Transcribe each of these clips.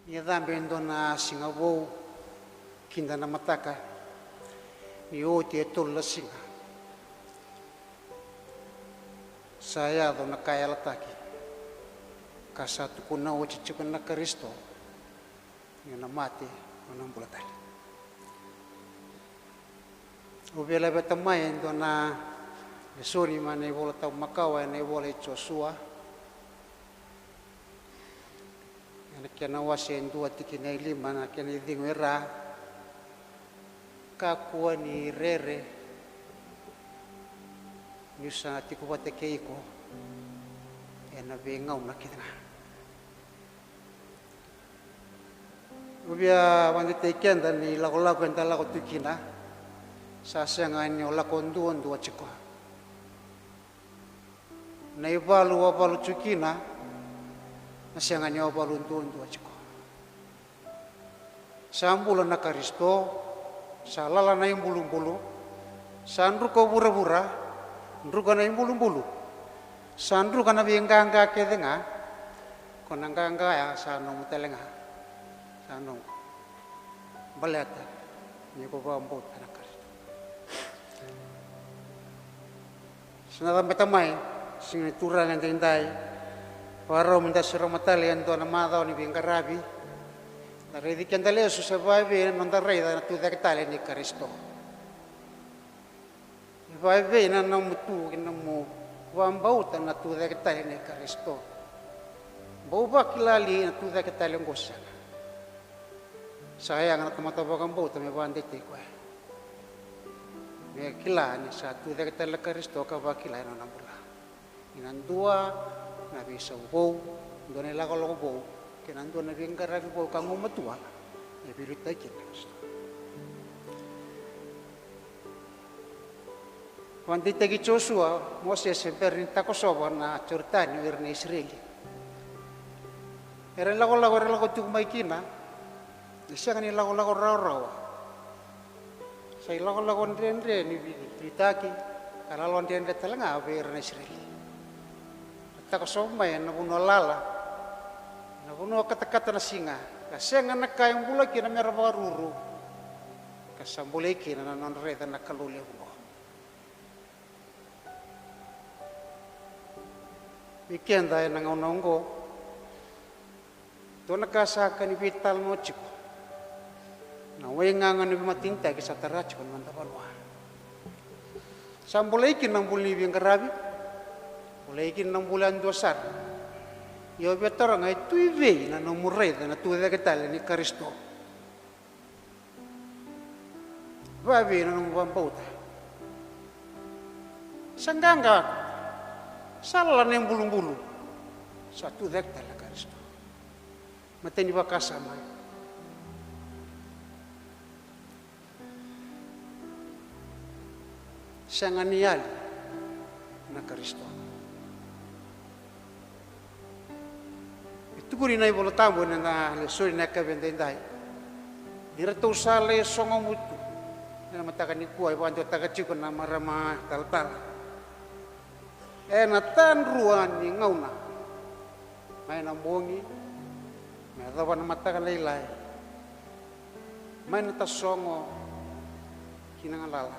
Ia dhambi na singa wou kinda na mataka ni o te tola singa. Saya do na kaya lataki kasatu kuna o chichukun na Kristo ni na mati na bulatali. Ubela betamai do na lesori mane bola tau makawa ne bola Joshua. Kena wasen dua tiki na lima na kena dinguera kakua ni rere ni sa tiku wate keiko ena bengau na kita ubia wande te kenda ni lago enta lago tukina sa senga ni ola konduon dua chiko na ibalu tukina nasianga nyawa baluntuan tua ciko. Sambulan na Kristo, salala na imbulu-bulu, sandru ko bura-bura, ndruga na imbulu-bulu, sandru kana bienganga kedenga, konanganga ya sanong telenga, sanong baleta, ni ko bambot na Kristo. Senada metamai, sing turang yang tindai. Waro minta suruh matali yang tuan nama ni bingkarabi. Dari di kandale susah bayi nonton rei dan tu dah ketali ni Kristo. Bayi na namutu kinamu wambau tan tu dah ketali ni Kristo. Bau bakilali tu dah ketali ngosan. Sayang anak mata-mata bau tapi bandit ikwe. Ni kilani satu dah ketali Kristo kau bakilai nona pula. Inan dua nabi saubou done lago bou kenan done bingkara bou kangu matua e birita kene Wandi tegi Joshua Moses perinta Kosovo na Jordania irne Israeli era lago tu maikina siang ni lago rawa sai lago ndendre ni bitaki kala lon ndendre talanga irne Israeli tak somai na buno lala na buno kata-kata na singa kasi ang anak kayang bulay kina meron maruru kasambulay kina na non-reda na kaluli mo weekend ay nangaunang ko doon nagkasaka ni vital mo chiko na wengangan ni matintay kisa tarachiko naman tapalwa sambulay kina ng bulay biyang karabi mulai kini 6 bulan dosar. Yo betor ngai tuive na no murre na tu de ketale ni Kristo. Babi na no bambauta. Sangganga sala na bulu-bulu. Satu de ketale Kristo. Mateni bakasama. Sanganiali na Kristo. Tukuri na ibolo tambo na lesori na kabendendai. Dirato sale songo mutu. Na matakan ni kuai bantu tagachiko na marama tal-tal. Na tanruan ni ngauna. May nambongi. May dawan na matakan laylay. May natasongo kinangalala.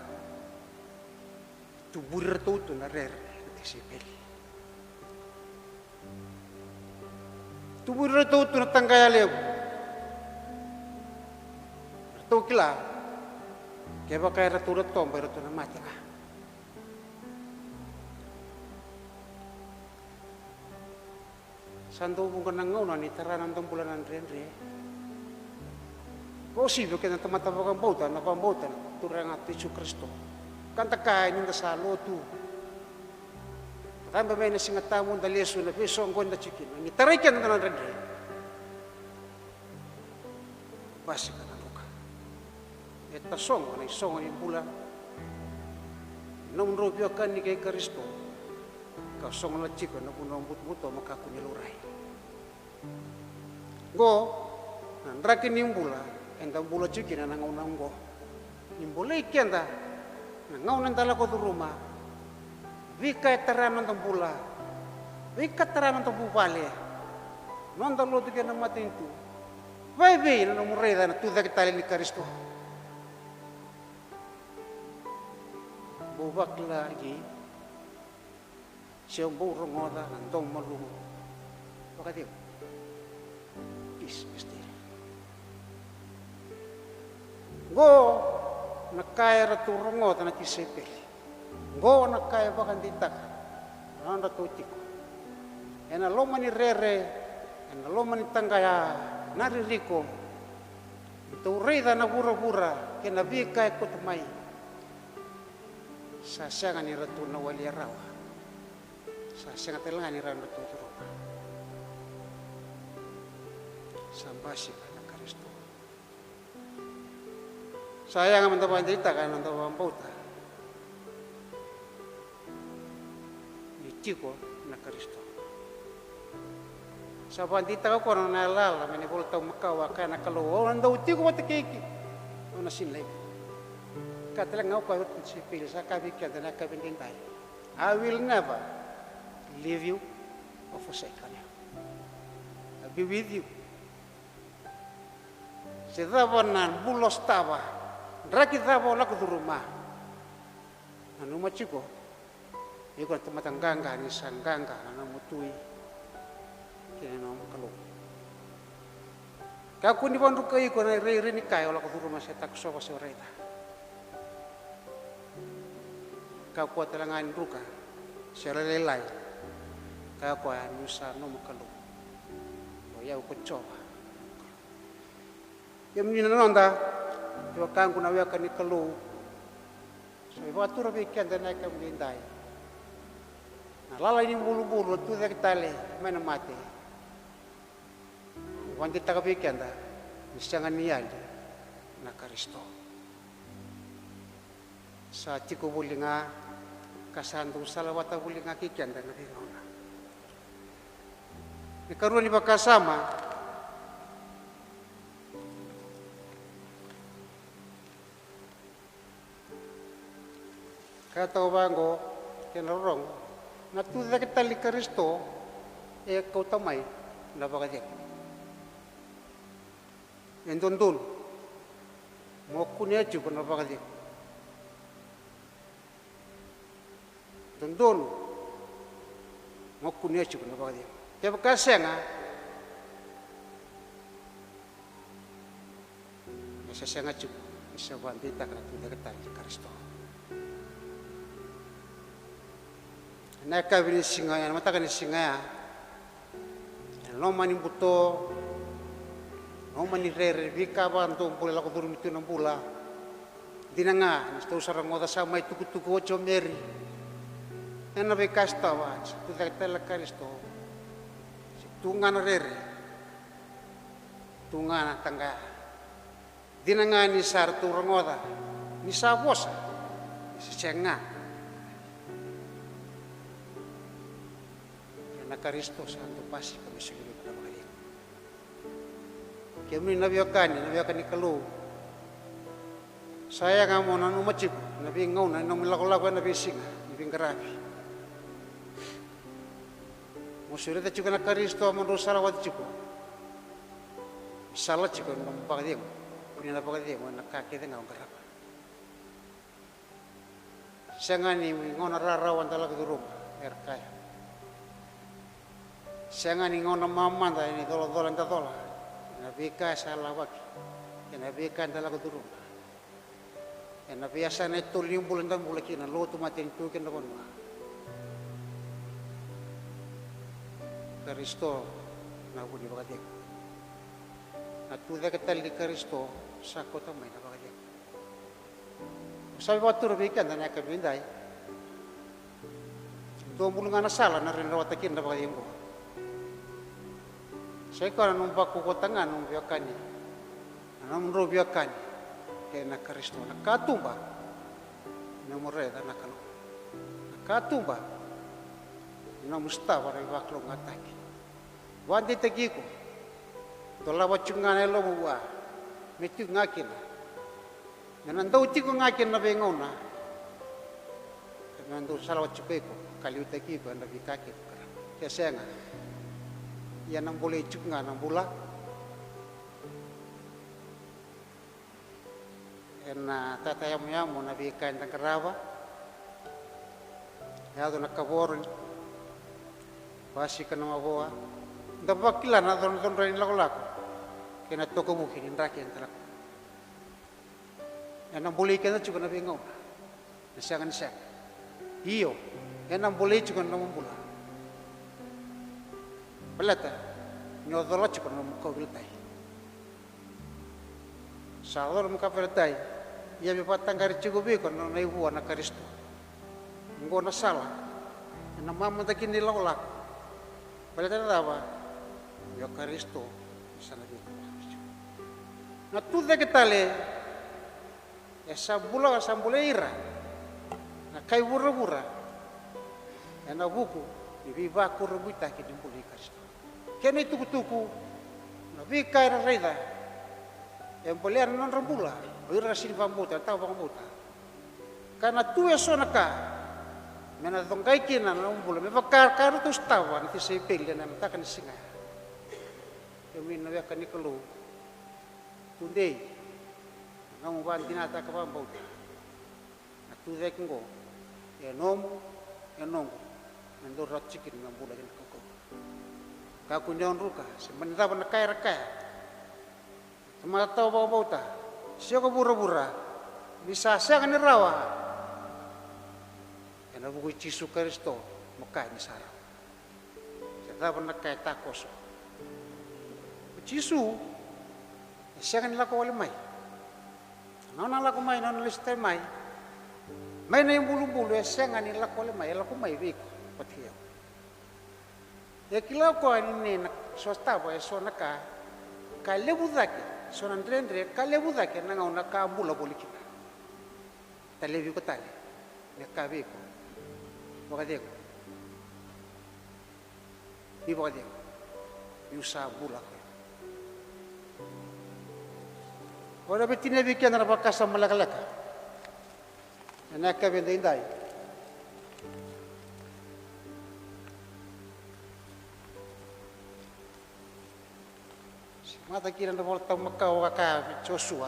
Tuburi ratuto na rere. Tisipeli. Tubuh itu tu nak tangkai alih. Ratu kila. Kaya kaya ratu tom, ratu na mati lah. Santo bukan nangau ni teranan tempulan andre. Posible kena tempat tapakan bautan, apa bautan, turang hati Yesus Kristo. Kan takai ni dasalo tu. Kan bagaimana singa tamu dali Yesus na besong kon da chikin. Ni tarikan na andre. Basi ka na luka. Eta song ni pula. Nung robyo kan ni kay Kristo. Ka song na chiko na puno but-buto makakunyaluray. Go nandrakin ni pula. Enda pula chikin na nangaunang go. Nimbulay kenda. Nangaunang dala ko tu rumah. Vika teranan tambula, vika teranan tambupale, non dalu tu kena mati itu, vai bem no morrer na tudo que está ali Cristo bubak lagi siang burung ngoda nantong malu baka dia peace pasti go nakaya raturong ngoda na kisipil go nakaya bakan ditak nanda tutik ena loma ni rere ena loma ni tanggaya naririko itu reda na bura-bura kena bika ikut mai sasangan ni ratu na wali rawa sasangan telangan ni ratu turupa sambasi pada Kristo sayang mentawan cerita kan mentawan bauta Ciko na Kristo. Sa bandita ko na naalala, may nabultaw makawa ka na kaluwa. Ang daw, tiko matikiki. O nasinlay. Katalang ako kayo si Pil sa kabikyan na nakabinding tayo. I will never leave you or forsake you. I'll be with you. Si Davanan bulos taba. Rakit Davo lako do rumah. Ano machiko? Iko tumatanganga ni sangganga na mutui kino kalau kaku ni bandu kai ko na re ni kai ola ko rumah saya tak so so reta kaku atalangan ruka sere lelai kaku anusa no makalu o ya ko coba yam ni nonda yo kangu na waka ni kalu so iba tur be kan na ka blindai lala ini bulu-bulu tu dah kita le mana mati. Wanti tak kepikiran dah, jangan niat nak Kristo. Saat ciku bulinga kasandu salawata bulinga kikian dah nabi ngona. Ikaruan di bakasama. Kata bango kenarong. Natuda kita li Kristo kau tamay na bagadik. Endondon mo kunya juga na bagadik. Dondon mo kunya juga na bagadik. Kaya kasih nga saya nga juga bisa bandita kana tuda kita li Kristo. Naka bini singa ya, mata kan singa ya. No mani buto, no mani rere, bika bantu pula laku turun itu nampula. Dinanga, nisto sarang ngoda sama itu kutuku ocho meri. Nana bekas tawa, tu tak tela Kristo. Tungan rere, tungan tangga. Dinanga ni sar turun ngoda, ni sabosa, ni cenga. Na Kristo santo pasi kami segera pada hari. Kami nabi akan kalau saya ngamu nanu macam nabi ngau nanu melakukan nabi singa nabi kerapi. Musuh itu juga na Kristo menurut salawat juga. Salah juga nampak dia, ini nampak dia mana kaki dia ngau kerapi. Saya ngani ngau narawan dalam gedung erkaya. Saya ngani ngona mama dah ini tolong dah tolong. Nabi salah waki, nabi dalam kedurung. Nabi asal itu tulim bulan dan bulan kina lo tu mati itu kena pun. Kristo nabu di bagai dia. Atu dah kita li Kristo sakot amai na bagai dia. Sabi waktu rebikan dan nak bindai. Dua bulan ngana salah narin rawat takin na bagai dia. Saya kalau numpak kuku tangan numpiakan ni, namun biakan kena Kristo nak katumba, namun reda nak kalau katumba, namun mustawa dari waktu ngataki. Wanti tegiku, tola wacungan elo buah, metu ngakin, nanan tahu tiku ngakin na bengona, nanan tahu salah wacukeku, kali utegiku anda bikaki, kaya saya nggak. Ya nang boleh juga nang bola ena tatayamu na bika in tangkarava yado na kabor basi kana maboa dabakila na don rain lako kena toko buki in raki en talak ena boleh kena juga na bingau siang iyo ena boleh juga na mumbula belata nyodolo juga na mukabiltai saudara muka pertai ia bipatang kari cukup biko na ibu anak Kristo ngo na salah na mama takin di lawlak belata na apa yo Kristo sana biko na tuda ketale esa bula ira na kai bura na buku ibi ba kurbuita ki dimbuli Kristo kene tuku na bikai na reda yang boleh non rambula, ira silva muta, tahu bang muta. Karena tu ya sonaka, mana tongkai kina rambula, mebakar karu tu stawa, nanti saya pilih dan takkan singa. Kami nabi akan nikelu, tunde, namu banti nata kabang muta. Tu dek ngo, ya nomu, mendor racikin rambula yang kau. Kaku nyon ruka, sebentar nakaya. Sama tahu bauta, siapa bura-bura, bisa saya kan rawa. Karena buku Yesus Kristo, maka ini sarang. Saya pernah kaya takos. Yesus, saya kan laku oleh mai. Nona laku mai, nona listai mai. Mai na yung bulu-bulu, saya kan laku oleh mai, laku mai biko, patiyo. Ya kilau ko ini swasta ba, so naka, kalebu daki. Sonan rendre kalebuda ke nanga una kabula bolikina talevi ko tale ne kabeko bogadeko bi bogadeko yusa bula ko ora betine bi kenara bakasa malakalaka na kabende indai mata kira na volta makau kaka Joshua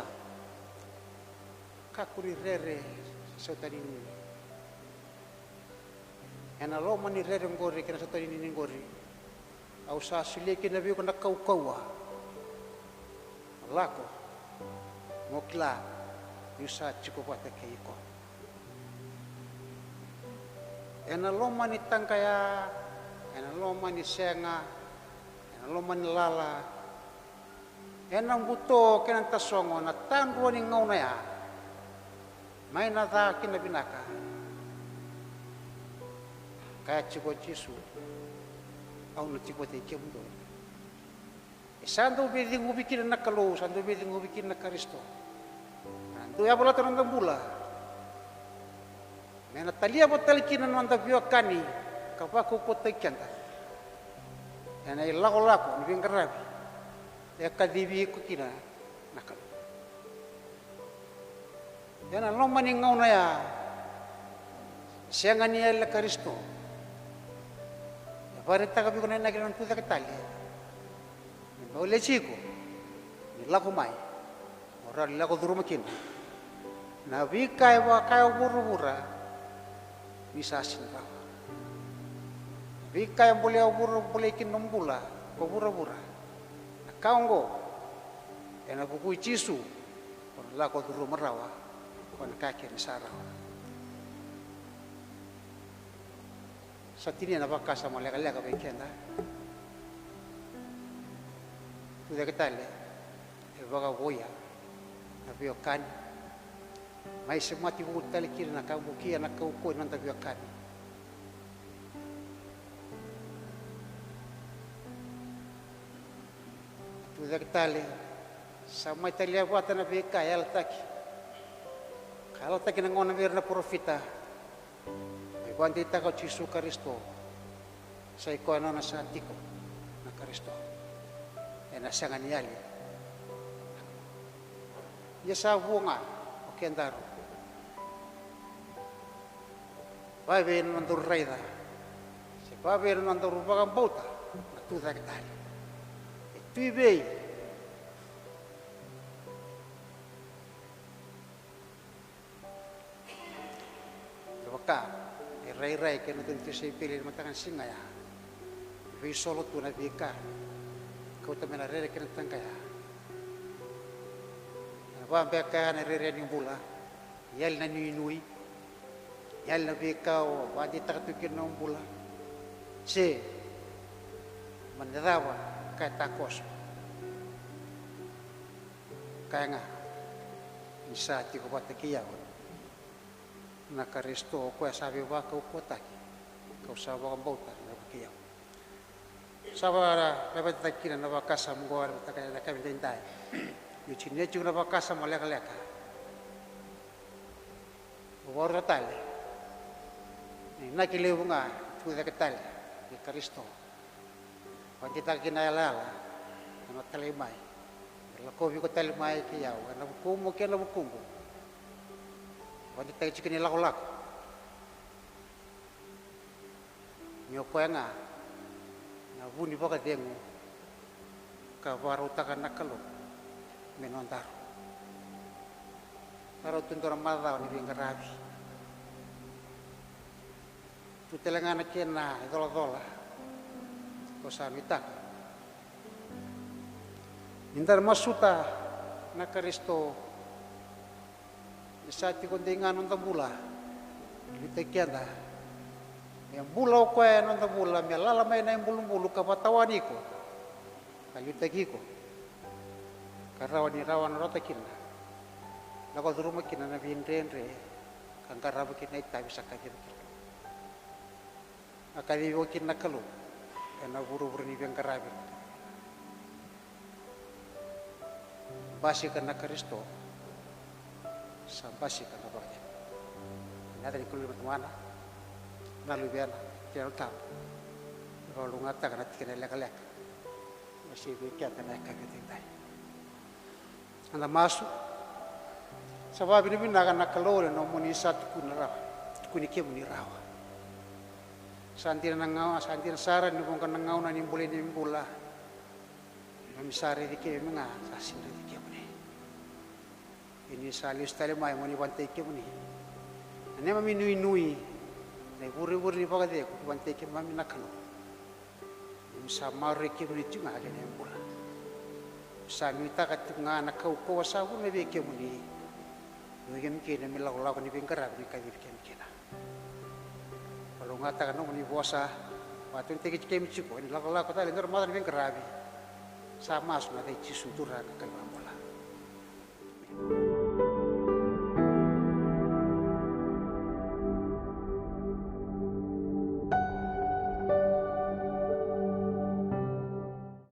kakuri rere sotarini ena lo mani rere ngori kena sotarini ngori au sa sile kena bi ko na kau lako mokla yusa chiko pata keiko ena lo mani tangkaya ena lo mani senga ena lo mani lala enang buto kenan tasongo na tanruan ni ngau na ya mai na ta kina binaka kaya chiko Yesu au na chiko te kemdo sando beding ubikin na kalo sando beding ubikin na Kristo ando ya bola tanong bula mena talia botalikin na nanda biokani kapaku kotai kenta ena ilako ni bingkarabi ya kadibi ko kina nakal yana lo mani ngau na ya siya nga niya la Kristo ya parita ka bi ko na nagilan puta ka tali ni ole chiko ni lako mai ora lako duru makin na bi kai wa kai buru-bura bisa sinta bi kai boleh kin nombula ko bura-bura kaungo ena buku Yesus kon lako duru merawa kon kaki ni sarau satini na bakasa malaka bekenda tuda ketale e baga boya na biokan mai semati buku tali kiri na kabuki na kauko nanta biokan tuda ketale sama italia buat na beka ya lataki kalau taki na ngona na profita ay kuanti ta ko Yesus Kristo sa iko ano na sa tiko na Kristo e na siya niyali ya sa bunga o kendaro babe nandur raida si babe nandur bagang bauta na tuda ketale Tibei ka rai ke no tentu sei pili matangan singa ya vi solo tu na vika kau tamena rere ke tangka ya wa be ka na rere ni bula yal na ni nui yal na vika o wa di tak tu ke no bula se mandawa ka takos kaya nga isa ti ko patakiya na karisto ko sabi wa ko potaki ko sabi ko bauta na kiya sabara na batakina na bakasa mo war batakaya na kami dindai yu chine chu na bakasa mo leka leka war tale na kilew nga tu da ketale ni karisto wa kita kinayala na talimay la ko vi ko talimay kiya na bukumo ke na bukumo wadi tayo chikin nila kulak nyo ko nga na buni pa ka dengo ka baro takan nakalo menondaro taro tuntura madao ni bingarabi tu telangana kena dola ko sa mitak indar masuta na Kristo isati kondingan on tabula lite kianda yang bulau ko en on tabula me lala mai na bulu ka patawani ko kalite kiko karawani rawan rota kinna na ko duruma kinna na binrenre kan karabu kinna ita bisa kajen kilo akadi wo kinna kalu ena buru-buru ni ben karabi basi kana Kristo sampai sih karena banyak. Ini ada di kulit mana, lalu biar jangan tahu. Kalau lu ngata karena tiga lek, masih bikin karena kaget tinggal. Anda masuk, sebab ini nak kalau le nomoni satu kunara, kunikia munirawa. Santir nangau, santir saran ni bukan nangau nani boleh nimbula. Memisari dikit menga, sasin dikit muni. Ini salis tali mai moni bantai ke muni. Ane mami nui, ne buri pakai dia, bantai ke mami nakalo. Sama reki muni cuma ada ni bola. Sami tak kat ngana kau kuasa pun lebih ke muni. Mungkin kini milau ni bingkar ni kaya kena. Kalau ngata kan muni puasa, waktu ni tegi kemi cukup. Ini lau kata lengar mata ni bingkar sama sudah ada cisu turun ke bola.